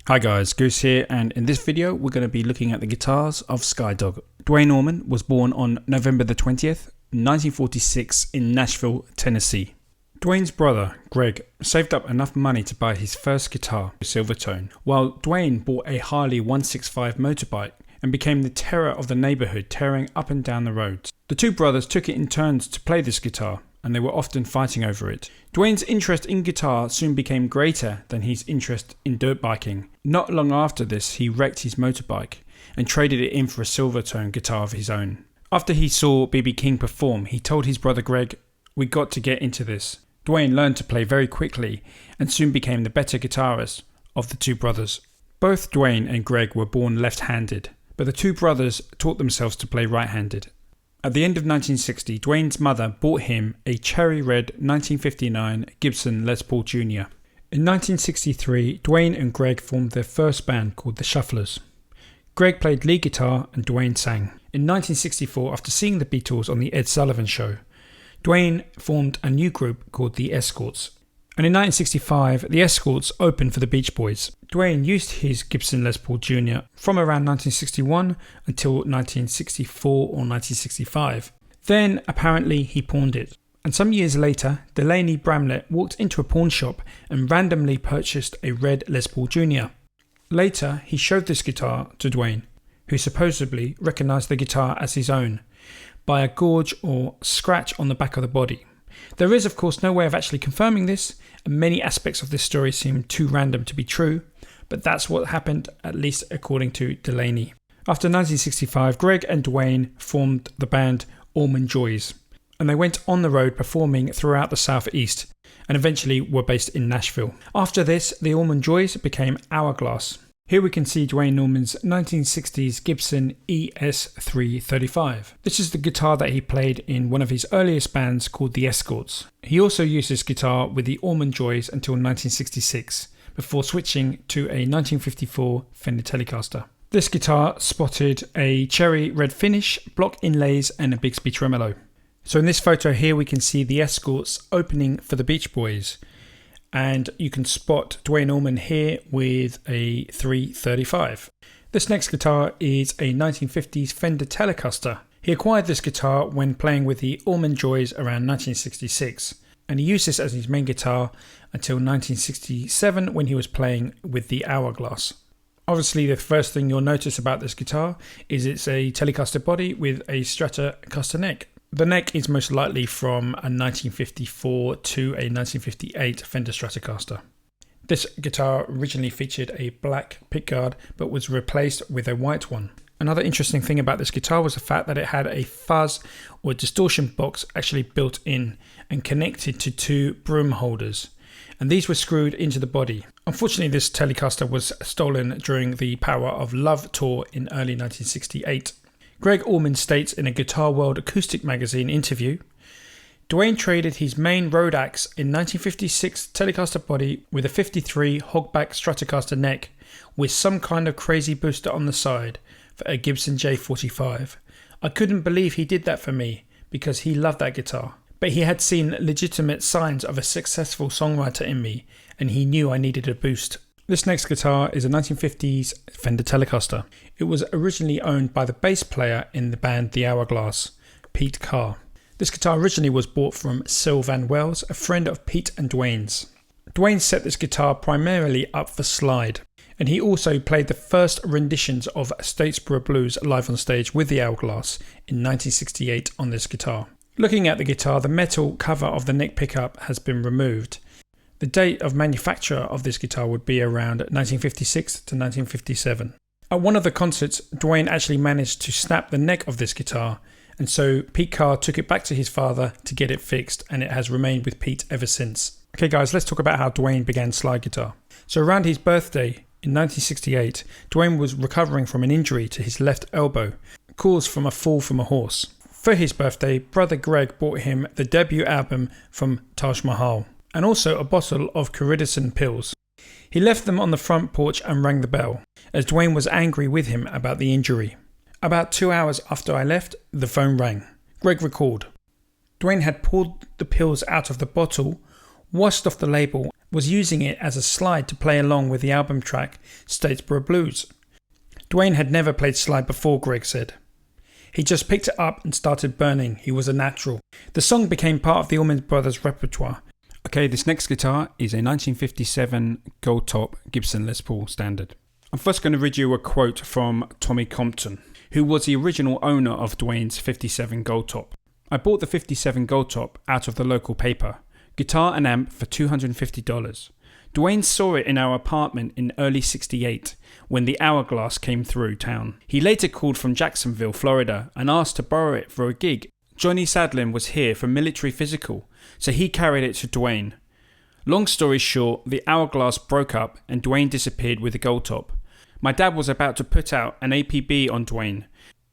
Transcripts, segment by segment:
Hi guys, Goose here, and in this video we're going to be looking at the guitars of Skydog. Duane Allman was born on November the 20th, 1946 in Nashville, Tennessee. Duane's brother, Greg, saved up enough money to buy his first guitar, a Silvertone, while Duane bought a Harley 165 motorbike and became the terror of the neighborhood, tearing up and down the roads. The two brothers took it in turns to play this guitar, and they were often fighting over it. Duane's interest in guitar soon became greater than his interest in dirt biking. Not long after this, he wrecked his motorbike and traded it in for a Silvertone guitar of his own. After he saw B.B. King perform, he told his brother Greg, "We got to get into this." Duane learned to play very quickly and soon became the better guitarist of the two brothers. Both Duane and Greg were born left-handed, but the two brothers taught themselves to play right-handed. At the end of 1960, Duane's mother bought him a cherry red 1959 Gibson Les Paul Jr. In 1963, Duane and Greg formed their first band called the Shufflers. Greg played lead guitar and Duane sang. In 1964, after seeing the Beatles on the Ed Sullivan Show, Duane formed a new group called the Escorts. And in 1965, the Escorts opened for the Beach Boys. Duane used his Gibson Les Paul Jr. from around 1961 until 1964 or 1965. Then, apparently, he pawned it. And some years later, Delaney Bramlett walked into a pawn shop and randomly purchased a red Les Paul Jr. Later, he showed this guitar to Duane, who supposedly recognized the guitar as his own by a gorge or scratch on the back of the body. There is, of course, no way of actually confirming this, and many aspects of this story seem too random to be true, but that's what happened, at least according to Delaney. After 1965, Greg and Duane formed the band Allman Joys, and they went on the road performing throughout the Southeast, and eventually were based in Nashville. After this, the Allman Joys became Hourglass. Here we can see Duane Allman's 1960s Gibson ES335. This is the guitar that he played in one of his earliest bands called the Escorts. He also used this guitar with the Allman Joys until 1966, before switching to a 1954 Fender Telecaster. This guitar spotted a cherry red finish, block inlays and a Bixby tremolo. So in this photo here we can see the Escorts opening for the Beach Boys. And you can spot Duane Allman here with a 335. This next guitar is a 1950s Fender Telecaster. He acquired this guitar when playing with the Allman Joys around 1966, and he used this as his main guitar until 1967 when he was playing with the Hourglass. Obviously, the first thing you'll notice about this guitar is it's a Telecaster body with a Stratocaster neck. The neck is most likely from a 1954 to a 1958 Fender Stratocaster. This guitar originally featured a black pickguard but was replaced with a white one. Another interesting thing about this guitar was the fact that it had a fuzz or distortion box actually built in and connected to two broom holders, and these were screwed into the body. Unfortunately, this Telecaster was stolen during the Power of Love tour in early 1968. Greg Allman states in a Guitar World Acoustic magazine interview, Duane traded his main road axe in 1956 Telecaster body with a 53 hogback Stratocaster neck with some kind of crazy booster on the side for a Gibson J45. I couldn't believe he did that for me because he loved that guitar. But he had seen legitimate signs of a successful songwriter in me and he knew I needed a boost. This next guitar is a 1950s Fender Telecaster. It was originally owned by the bass player in the band The Hourglass, Pete Carr. This guitar originally was bought from Syl Van Wells, a friend of Pete and Duane's. Duane set this guitar primarily up for slide, and he also played the first renditions of Statesboro Blues live on stage with The Hourglass in 1968 on this guitar. Looking at the guitar, the metal cover of the neck pickup has been removed. The date of manufacture of this guitar would be around 1956 to 1957. At one of the concerts, Duane actually managed to snap the neck of this guitar, and so Pete Carr took it back to his father to get it fixed, and it has remained with Pete ever since. Okay guys, let's talk about how Duane began slide guitar. So around his birthday in 1968, Duane was recovering from an injury to his left elbow, caused from a fall from a horse. For his birthday, brother Greg bought him the debut album from Taj Mahal, and also a bottle of Coridicin pills. He left them on the front porch and rang the bell, as Duane was angry with him about the injury. About 2 hours after I left, the phone rang. Greg recalled. Duane had pulled the pills out of the bottle, washed off the label, was using it as a slide to play along with the album track Statesboro Blues. Duane had never played slide before, Greg said. He just picked it up and started burning. He was a natural. The song became part of the Allman Brothers' repertoire. Okay, this next guitar is a 1957 gold top Gibson Les Paul Standard. I'm first going to read you a quote from Tommy Compton, who was the original owner of Duane's 57 gold top. I bought the 57 gold top out of the local paper, guitar and amp for $250. Duane saw it in our apartment in early '68 when the Hourglass came through town. He later called from Jacksonville, Florida and asked to borrow it for a gig. Johnny Sadlin was here for military physical, so he carried it to Duane. Long story short, the Hourglass broke up and Duane disappeared with the gold top. My dad was about to put out an APB on Duane,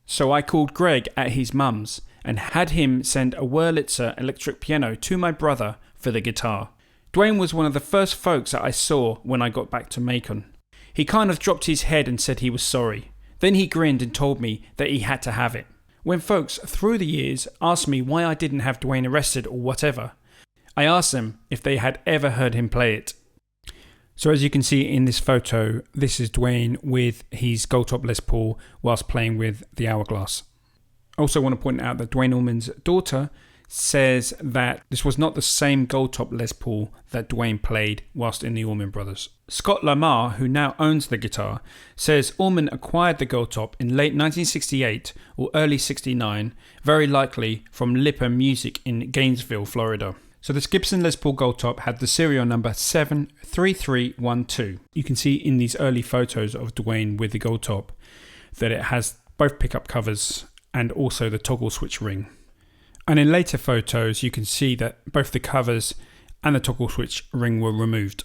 so I called Greg at his mum's and had him send a Wurlitzer electric piano to my brother for the guitar. Duane was one of the first folks that I saw when I got back to Macon. He kind of dropped his head and said he was sorry. Then he grinned and told me that he had to have it. When folks through the years asked me why I didn't have Duane arrested or whatever, I asked them if they had ever heard him play it. So as you can see in this photo, this is Duane with his gold top Les Paul whilst playing with the Hourglass. I also want to point out that Duane Allman's daughter says that this was not the same gold top Les Paul that Duane played whilst in the Allman Brothers. Scott Lamar, who now owns the guitar, says Allman acquired the gold top in late 1968 or early '69, very likely from Lipper Music in Gainesville, Florida. So this Gibson Les Paul gold top had the serial number 73312. You can see in these early photos of Duane with the gold top that it has both pickup covers and also the toggle switch ring. And in later photos, you can see that both the covers and the toggle switch ring were removed.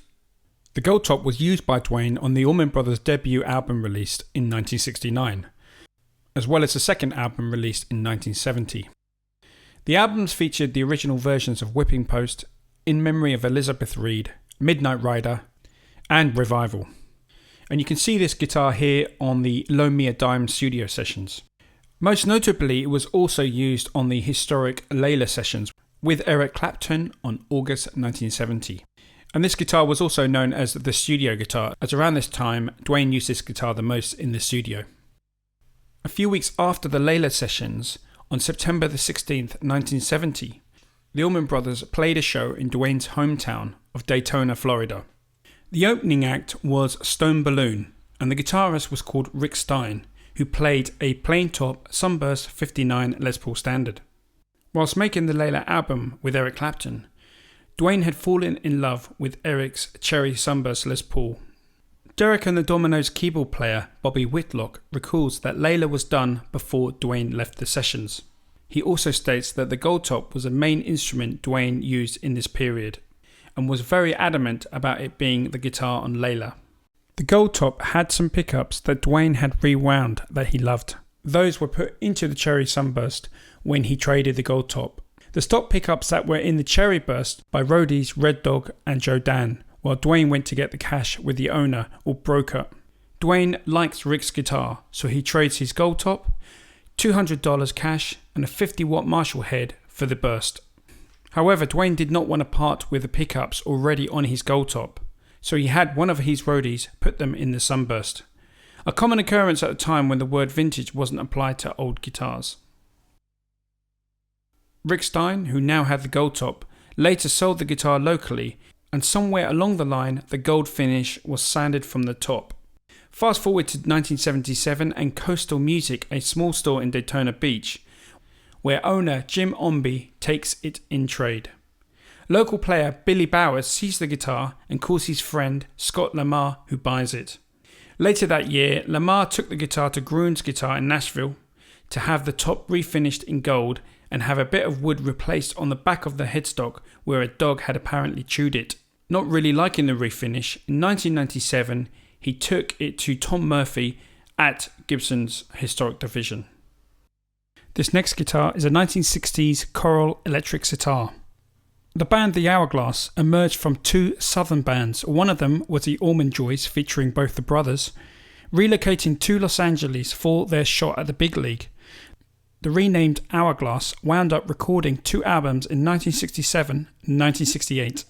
The gold top was used by Duane on the Allman Brothers' debut album released in 1969, as well as the second album released in 1970. The albums featured the original versions of Whipping Post, In Memory of Elizabeth Reed, Midnight Rider, and Revival. And you can see this guitar here on the Loan Me a Dime studio sessions. Most notably, it was also used on the historic Layla sessions with Eric Clapton on August 1970. And this guitar was also known as the studio guitar, as around this time, Duane used this guitar the most in the studio. A few weeks after the Layla sessions, on September the 16th, 1970, the Allman Brothers played a show in Duane's hometown of Daytona, Florida. The opening act was Stone Balloon, and the guitarist was called Rick Stein, who played a plain top Sunburst 59 Les Paul Standard. Whilst making the Layla album with Eric Clapton, Duane had fallen in love with Eric's Cherry Sunburst Les Paul. Derek and the Dominoes keyboard player Bobby Whitlock recalls that Layla was done before Duane left the sessions. He also states that the gold top was a main instrument Duane used in this period, and was very adamant about it being the guitar on Layla. The gold top had some pickups that Duane had rewound that he loved. Those were put into the Cherry Sunburst when he traded the gold top. The stock pickups that were in the Cherry Burst by roadies Red Dog and Joe Dan, while Duane went to get the cash with the owner or broker. Duane likes Rick's guitar, so he trades his gold top, $200 cash and a 50-watt Marshall head for the Burst. However, Duane did not want to part with the pickups already on his gold top, so he had one of his roadies put them in the Sunburst, a common occurrence at a time when the word vintage wasn't applied to old guitars. Rick Stein, who now had the gold top, later sold the guitar locally, and somewhere along the line the gold finish was sanded from the top. Fast forward to 1977 and Coastal Music, a small store in Daytona Beach, where owner Jim Omby takes it in trade. Local player Billy Bowers sees the guitar and calls his friend Scott Lamar, who buys it. Later that year, Lamar took the guitar to Gruhn's Guitar in Nashville to have the top refinished in gold and have a bit of wood replaced on the back of the headstock where a dog had apparently chewed it. Not really liking the refinish, in 1997 he took it to Tom Murphy at Gibson's Historic Division. This next guitar is a 1960s Coral electric sitar. The band The Hourglass emerged from two southern bands. One of them was the Allman Joys, featuring both the brothers, relocating to Los Angeles for their shot at the big league. The renamed Hourglass wound up recording two albums in 1967 and 1968.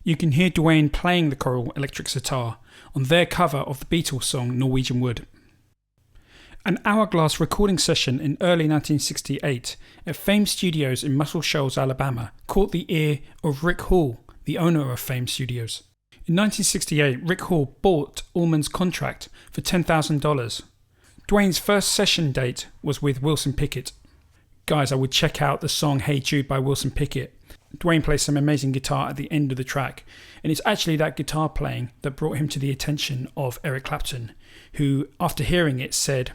You can hear Duane playing the choral electric sitar on their cover of the Beatles song Norwegian Wood. An hourglass recording session in early 1968 at Fame Studios in Muscle Shoals, Alabama, caught the ear of Rick Hall, the owner of Fame Studios. In 1968, Rick Hall bought Allman's contract for $10,000. Duane's first session date was with Wilson Pickett. Guys, I would check out the song Hey Jude by Wilson Pickett. Duane plays some amazing guitar at the end of the track, and it's actually that guitar playing that brought him to the attention of Eric Clapton, who, after hearing it, said,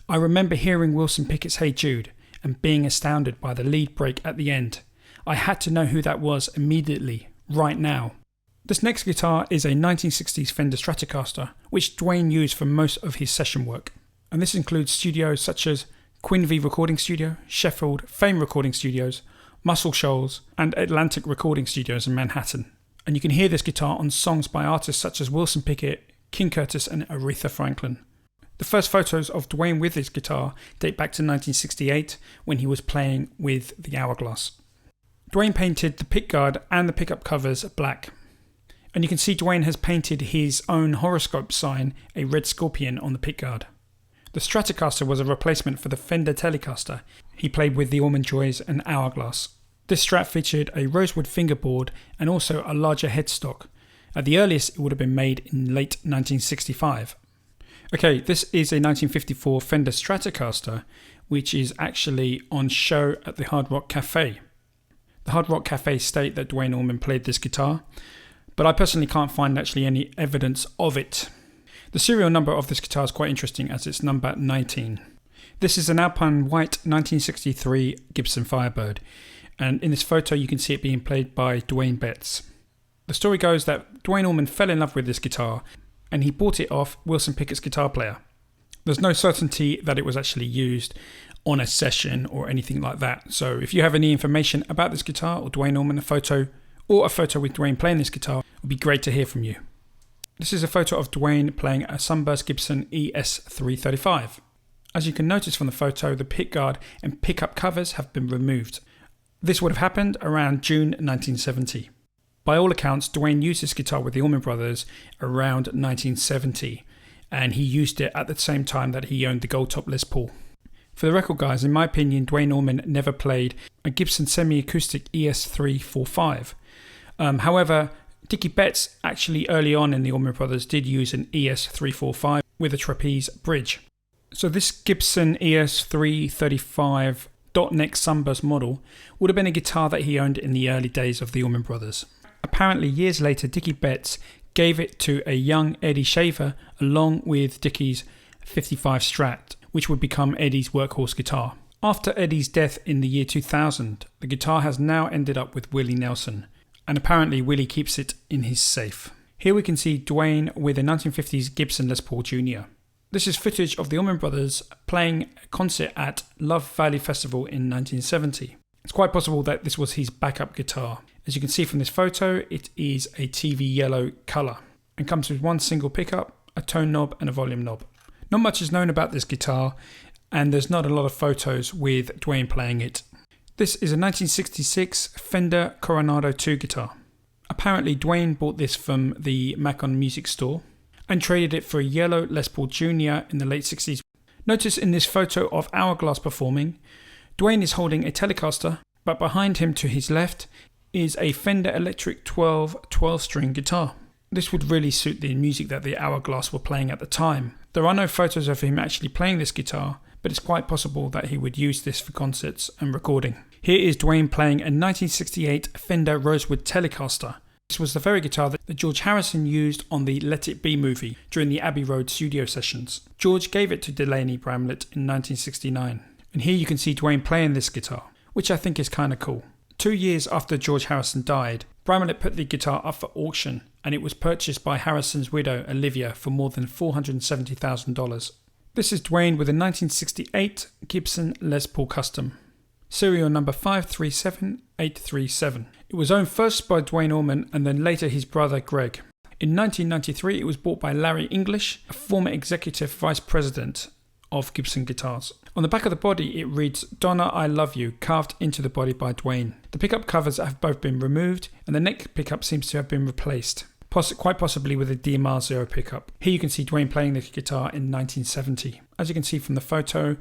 "I remember hearing Wilson Pickett's Hey Jude and being astounded by the lead break at the end. I had to know who that was immediately, right now." This next guitar is a 1960s Fender Stratocaster, which Duane used for most of his session work. And this includes studios such as Quinvy Recording Studio, Sheffield, Fame Recording Studios, Muscle Shoals, and Atlantic Recording Studios in Manhattan. And you can hear this guitar on songs by artists such as Wilson Pickett, King Curtis, and Aretha Franklin. The first photos of Duane with his guitar date back to 1968 when he was playing with the Hourglass. Duane painted the pickguard and the pickup covers black. And you can see Duane has painted his own horoscope sign, a red scorpion, on the pickguard. The Stratocaster was a replacement for the Fender Telecaster he played with the Allman Joys and Hourglass. This Strat featured a rosewood fingerboard and also a larger headstock. At the earliest, it would have been made in late 1965. Okay, this is a 1954 Fender Stratocaster, which is actually on show at the Hard Rock Cafe. The Hard Rock Cafe state that Duane Allman played this guitar, but I personally can't find actually any evidence of it. The serial number of this guitar is quite interesting as it's number 19. This is an Alpine white 1963 Gibson Firebird, and in this photo you can see it being played by Duane Betts. The story goes that Duane Allman fell in love with this guitar and he bought it off Wilson Pickett's guitar player. There's no certainty that it was actually used on a session or anything like that, so if you have any information about this guitar or Duane Allman, a photo with Duane playing this guitar, it would be great to hear from you. This is a photo of Duane playing a Sunburst Gibson ES335. As you can notice from the photo, the pickguard and pickup covers have been removed. This would have happened around June 1970. By all accounts, Duane used this guitar with the Allman Brothers around 1970, and he used it at the same time that he owned the Gold Top Les Paul. For the record, guys, in my opinion, Duane Allman never played a Gibson semi-acoustic ES345. However, Dickie Betts actually early on in the Allman Brothers did use an ES345 with a trapeze bridge. So this Gibson ES335 dot neck Sunburst model would have been a guitar that he owned in the early days of the Allman Brothers. Apparently years later, Dickie Betts gave it to a young Eddie Shaver along with Dickie's 55 Strat, which would become Eddie's workhorse guitar. After Eddie's death in the year 2000, the guitar has now ended up with Willie Nelson, and apparently Willie keeps it in his safe. Here we can see Duane with a 1950s Gibson Les Paul Jr. This is footage of the Allman Brothers playing a concert at Love Valley Festival in 1970. It's quite possible that this was his backup guitar. As you can see from this photo, it is a TV yellow colour and comes with one single pickup, a tone knob and a volume knob. Not much is known about this guitar, and there's not a lot of photos with Duane playing it. This is a 1966 Fender Coronado 2 guitar. Apparently Duane bought this from the Macon Music Store and traded it for a yellow Les Paul Jr. in the late 60s. Notice in this photo of Hourglass performing, Duane is holding a Telecaster, but behind him to his left is a Fender Electric 12-string guitar. This would really suit the music that the Hourglass were playing at the time. There are no photos of him actually playing this guitar, but it's quite possible that he would use this for concerts and recording. Here is Duane playing a 1968 Fender Rosewood Telecaster. This was the very guitar that George Harrison used on the Let It Be movie during the Abbey Road studio sessions. George gave it to Delaney Bramlett in 1969. And here you can see Duane playing this guitar, which I think is kind of cool. 2 years after George Harrison died, Bramlett put the guitar up for auction, and it was purchased by Harrison's widow Olivia for more than $470,000. This is Duane with a 1968 Gibson Les Paul Custom, serial number 537837. It was owned first by Duane Allman and then later his brother Greg. In 1993 it was bought by Larry English, a former executive vice president of Gibson guitars. On the back of the body it reads "Donna, I Love You," carved into the body by Duane. The pickup covers have both been removed and the neck pickup seems to have been replaced, quite possibly with a DMR0 pickup. Here you can see Duane playing the guitar in 1970. As you can see from the photo,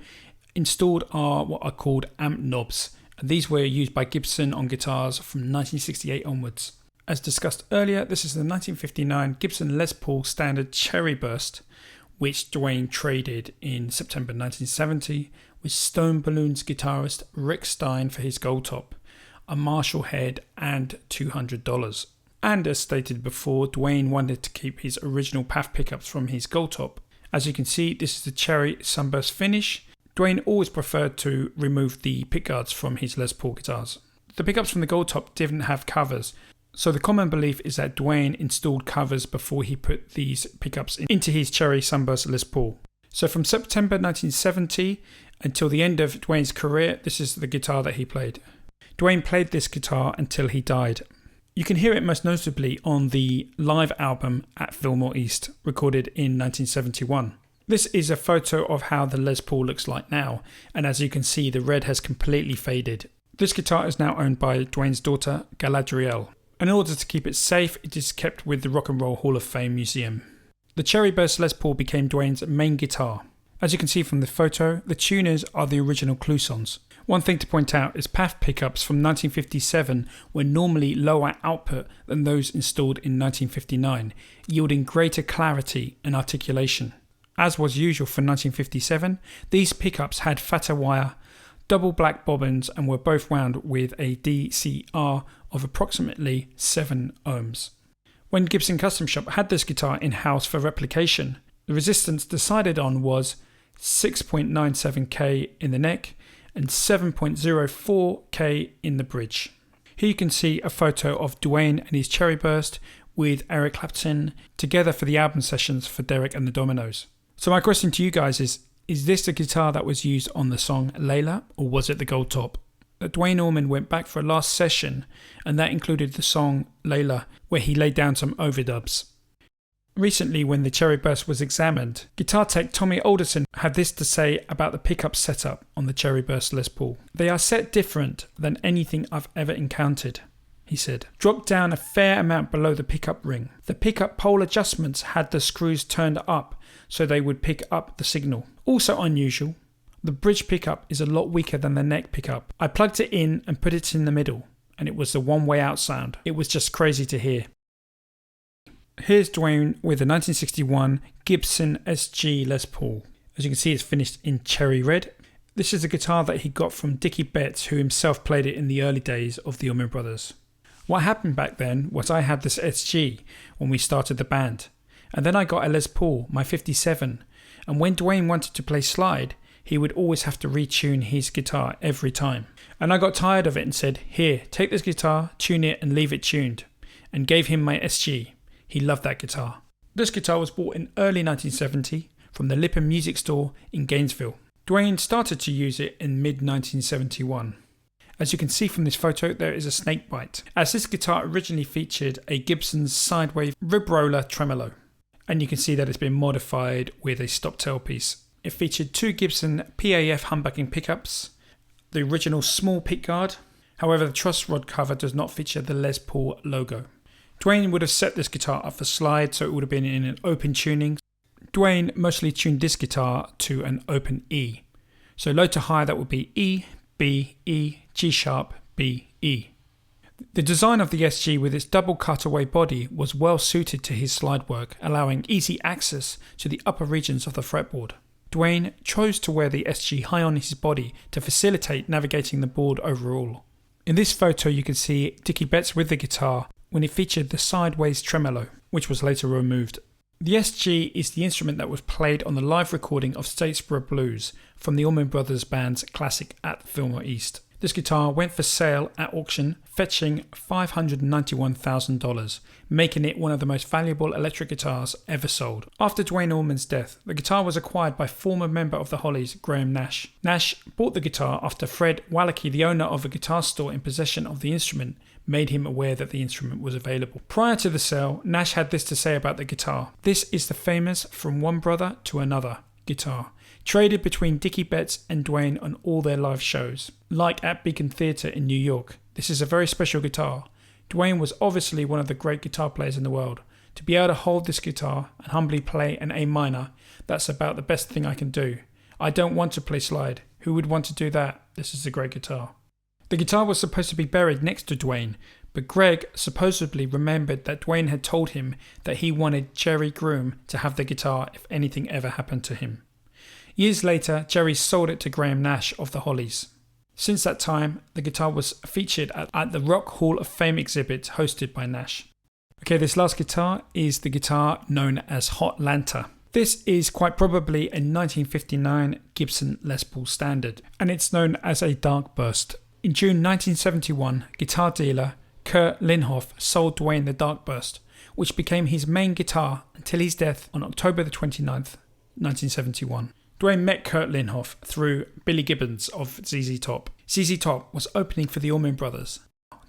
installed are what are called amp knobs, and these were used by Gibson on guitars from 1968 onwards. As discussed earlier, this is the 1959 Gibson Les Paul Standard Cherry Burst, which Duane traded in September 1970 with Stone Balloons guitarist Rick Stein for his gold top, a Marshall head and $200. And as stated before, Duane wanted to keep his original PAF pickups from his gold top. As you can see, this is the cherry sunburst finish. Duane always preferred to remove the pickguards from his Les Paul guitars. The pickups from the gold top didn't have covers, so the common belief is that Duane installed covers before he put these pickups into his cherry sunburst Les Paul. So from September 1970 until the end of Duane's career, this is the guitar that he played. Duane played this guitar until he died. You can hear it most notably on the live album at Fillmore East, recorded in 1971. This is a photo of how the Les Paul looks like now, and as you can see, the red has completely faded. This guitar is now owned by Duane's daughter, Galadriel. In order to keep it safe, it is kept with the Rock and Roll Hall of Fame Museum. The Cherry Burst Les Paul became Duane's main guitar. As you can see from the photo, the tuners are the original Clousons. One thing to point out is PAF pickups from 1957 were normally lower output than those installed in 1959, yielding greater clarity and articulation. As was usual for 1957, these pickups had fatter wire, double black bobbins, and were both wound with a DCR of approximately 7 ohms. When Gibson Custom Shop had this guitar in-house for replication, the resistance decided on was 6.97K in the neck and 7.04K in the bridge. Here you can see a photo of Duane and his Cherry Burst with Eric Clapton together for the album sessions for Derek and the Dominoes. So my question to you guys is this the guitar that was used on the song Layla, or was it the gold top? Duane Allman went back for a last session, and that included the song Layla, where he laid down some overdubs. Recently, when the Cherry Burst was examined, guitar tech Tommy Alderson had this to say about the pickup setup on the Cherry Burst Les Paul. "They are set different than anything I've ever encountered," he said. "Dropped down a fair amount below the pickup ring. The pickup pole adjustments had the screws turned up so they would pick up the signal. Also unusual, the bridge pickup is a lot weaker than the neck pickup. I plugged it in and put it in the middle, and it was the one-way out sound. It was just crazy to hear." Here's Duane with the 1961 Gibson SG Les Paul. As you can see, it's finished in cherry red. This is a guitar that he got from Dickie Betts, who himself played it in the early days of the Allman Brothers. What happened back then was I had this SG when we started the band, and then I got a Les Paul, my 57, and when Duane wanted to play slide, he would always have to retune his guitar every time. And I got tired of it and said, "Here, take this guitar, tune it and leave it tuned," and gave him my SG. He loved that guitar. This guitar was bought in early 1970 from the Lippin Music Store in Gainesville. Duane started to use it in mid-1971. As you can see from this photo, there is a snake bite, as this guitar originally featured a Gibson Sidewave rib roller tremolo, and you can see that it's been modified with a stop tailpiece. It featured 2 Gibson PAF humbucking pickups, the original small pickguard. However, the truss rod cover does not feature the Les Paul logo. Duane would have set this guitar up for slide, so it would have been in an open tuning. Duane mostly tuned this guitar to an open E. So low to high, that would be E, B, E, G sharp, B, E. The design of the SG with its double cutaway body was well suited to his slide work, allowing easy access to the upper regions of the fretboard. Duane chose to wear the SG high on his body to facilitate navigating the board overall. In this photo you can see Dickie Betts with the guitar when it featured the sideways tremolo, which was later removed. The SG is the instrument that was played on the live recording of Statesboro Blues from the Allman Brothers Band's classic At Fillmore East. This guitar went for sale at auction, fetching $591,000, making it one of the most valuable electric guitars ever sold. After Duane Allman's death, the guitar was acquired by former member of the Hollies, Graham Nash. Nash bought the guitar after Fred Wallacky, the owner of a guitar store in possession of the instrument, made him aware that the instrument was available. Prior to the sale, Nash had this to say about the guitar. "This is the famous From One Brother to Another guitar. traded between Dickie Betts and Duane on all their live shows, like at Beacon Theatre in New York. This is a very special guitar. Duane was obviously one of the great guitar players in the world. To be able to hold this guitar and humbly play an A minor, that's about the best thing I can do. I don't want to play slide. Who would want to do that? This is a great guitar. The guitar was supposed to be buried next to Duane, but Greg supposedly remembered that Duane had told him that he wanted Jerry Groom to have the guitar if anything ever happened to him. Years later, Jerry sold it to Graham Nash of the Hollies. Since that time, the guitar was featured at the Rock Hall of Fame exhibit hosted by Nash. Okay, this last guitar is the guitar known as Hot Lanta. This is quite probably a 1959 Gibson Les Paul standard, and it's known as a Dark Burst. In June 1971, guitar dealer Kurt Linhoff sold Duane the Dark Burst, which became his main guitar until his death on October the 29th, 1971. Duane met Kurt Linhoff through Billy Gibbons of ZZ Top. ZZ Top was opening for the Allman Brothers.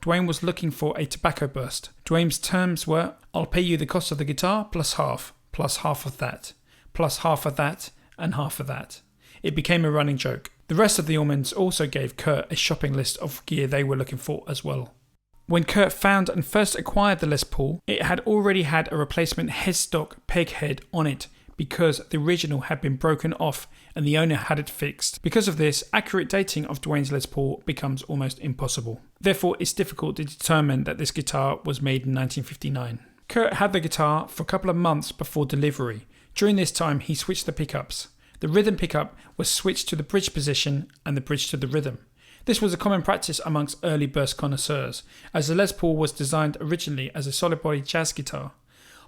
Duane was looking for a tobacco burst. Duane's terms were, I'll pay you the cost of the guitar plus half of that, plus half of that, and half of that. It became a running joke. The rest of the Allmans also gave Kurt a shopping list of gear they were looking for as well. When Kurt found and first acquired the Les Paul, it had already had a replacement headstock peg head on it because the original had been broken off and the owner had it fixed. Because of this, accurate dating of Duane's Les Paul becomes almost impossible. Therefore, it's difficult to determine that this guitar was made in 1959. Kurt had the guitar for a couple of months before delivery. During this time, he switched the pickups. The rhythm pickup was switched to the bridge position and the bridge to the rhythm. This was a common practice amongst early burst connoisseurs, as the Les Paul was designed originally as a solid body jazz guitar.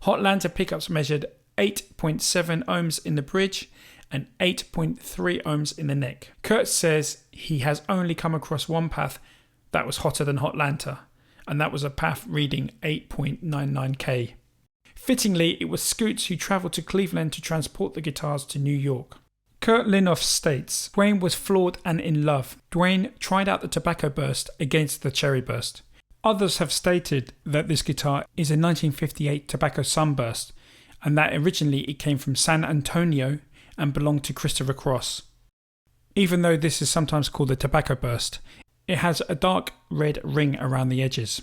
Hot Lanta pickups measured 8.7 ohms in the bridge and 8.3 ohms in the neck. Kurt says he has only come across one path that was hotter than Hot Lanta, and that was a path reading 8.99k. Fittingly, it was Scoots who travelled to Cleveland to transport the guitars to New York. Kurt Linhoff states, Duane was flawed and in love. Duane tried out the Tobacco Burst against the Cherry Burst. Others have stated that this guitar is a 1958 Tobacco Sunburst, and that originally it came from San Antonio and belonged to Christopher Cross. Even though this is sometimes called the Tobacco Burst, it has a dark red ring around the edges.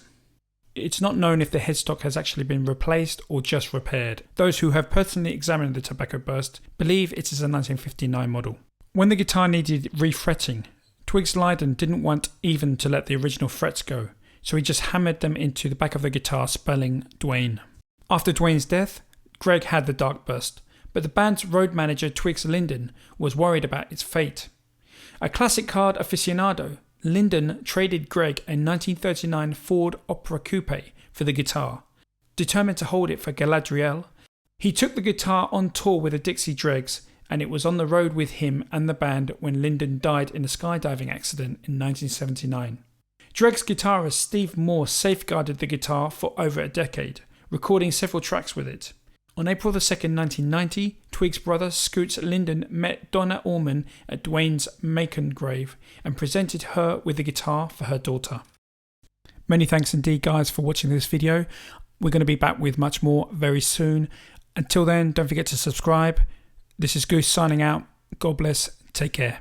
It's not known if the headstock has actually been replaced or just repaired. Those who have personally examined the Tobacco Burst believe it is a 1959 model. When the guitar needed refretting, Twiggs Lydon didn't want even to let the original frets go, so he just hammered them into the back of the guitar, spelling Duane. After Duane's death, Greg had the Dark Burst, but the band's road manager Twiggs Linden was worried about its fate. A classic card aficionado, Linden traded Greg a 1939 Ford Opera Coupe for the guitar. Determined to hold it for Galadriel, he took the guitar on tour with the Dixie Dregs, and it was on the road with him and the band when Linden died in a skydiving accident in 1979. Dregs guitarist Steve Moore safeguarded the guitar for over a decade, recording several tracks with it. On April 2, 1990, Twiggs' brother Scoots Linden met Donna Allman at Duane's Macon grave and presented her with the guitar for her daughter. Many thanks indeed, guys, for watching this video. We're going to be back with much more very soon. Until then, don't forget to subscribe. This is Goose signing out. God bless. Take care.